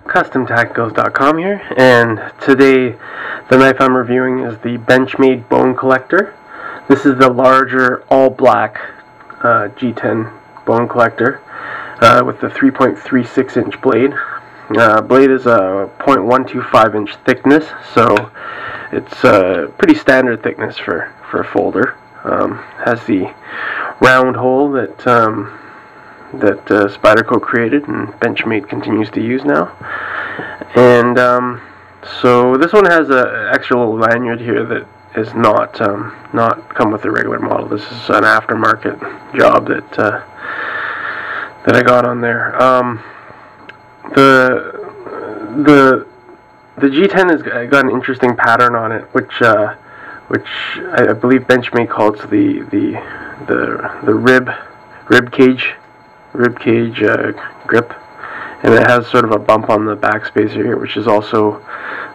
CustomTacticals.com here, and today the knife I'm reviewing is the Benchmade Bone Collector. This is the larger all-black G10 bone collector with the 3.36 inch blade. Blade is a 0.125 inch thickness, so it's a pretty standard thickness for a folder. Has the round hole that Spyderco created and Benchmade continues to use now. And so this one has an extra little lanyard here that is not come with the regular model. This is an aftermarket job that I got on there. The G10 has got an interesting pattern on it, which I believe Benchmade calls the rib cage grip, and it has sort of a bump on the back spacer here, which is also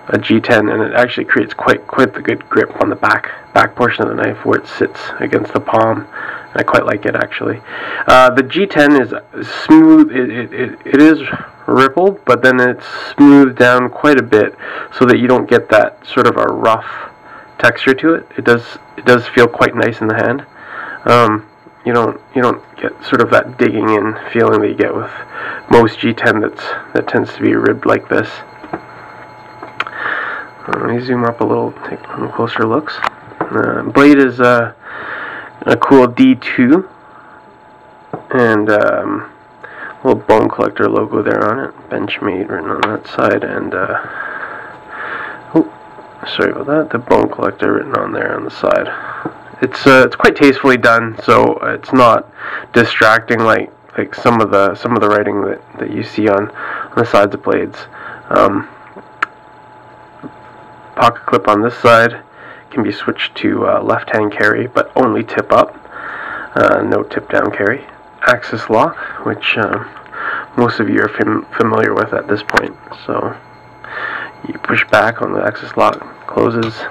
a G10, and it actually creates quite the good grip on the back portion of the knife where it sits against the palm. I quite like it, actually. The G10 is smooth. It is rippled, but then it's smoothed down quite a bit so that you don't get that sort of a rough texture to it. It does feel quite nice in the hand. You don't get sort of that digging in feeling that you get with most G10 that tends to be ribbed like this. Let me zoom up a little, take a little closer looks. Blade is a cool D2, and little bone collector logo there on it, Benchmade written on that side, and sorry about that, the bone collector written on there on the side. It's quite tastefully done, so it's not distracting like some of the writing that you see on the sides of blades. Pocket clip on this side can be switched to left-hand carry, but only tip up, no tip down carry. Axis lock, which most of you are familiar with at this point. So you push back on the axis lock, closes,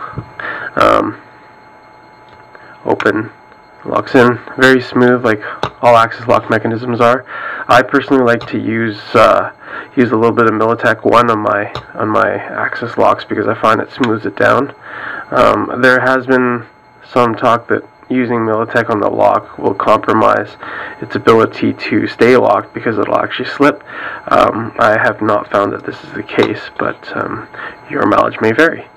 open, locks in. Very smooth, like all axis lock mechanisms are. I personally like to use a little bit of Militech 1 on my axis locks because I find it smooths it down. There has been some talk that using Militech on the lock will compromise its ability to stay locked because it'll actually slip. I have not found that this is the case, but your mileage may vary.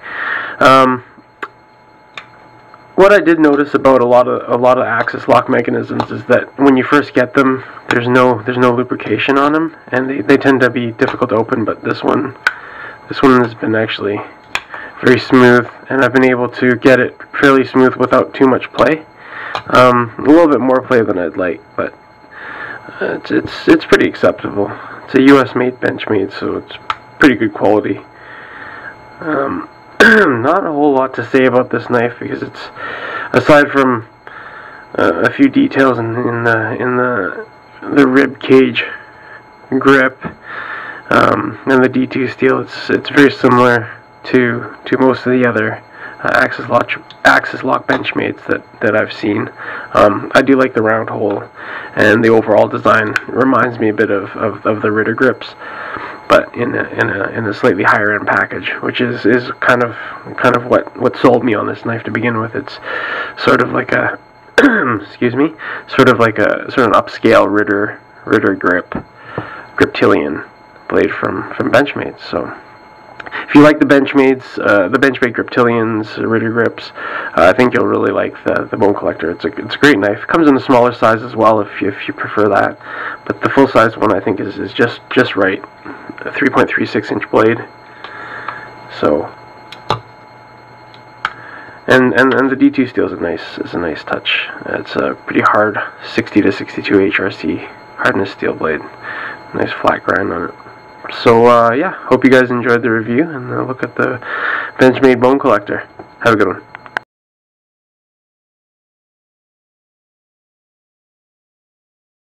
What I did notice about a lot of axis lock mechanisms is that when you first get them, there's no lubrication on them, and they tend to be difficult to open. But this one has been actually very smooth, and I've been able to get it fairly smooth without too much play. A little bit more play than I'd like, but it's pretty acceptable. It's a US made Benchmade, so it's pretty good quality. Not a whole lot to say about this knife because it's, aside from a few details in the rib cage grip and the D2 steel, it's very similar to most of the other axis lock Benchmades that I've seen. I do like the round hole, and the overall design reminds me a bit of the Ritter grips, but in a slightly higher end package, which is kind of what sold me on this knife to begin with. It's sort of like a excuse me, sort of an upscale Ritter Griptilian blade from Benchmade. So if you like the Benchmades, the Benchmade Griptilians, Ritter grips, I think you'll really like the bone collector. It's a great knife. It comes in a smaller size as well if you prefer that, but the full size one I think is just right. A 3.36 inch blade. So and the D2 steel is a nice touch. It's a pretty hard 60 to 62 HRC hardness steel blade. Nice flat grind on it. So yeah, hope you guys enjoyed the review and look at the Benchmade bone collector. Have a good one.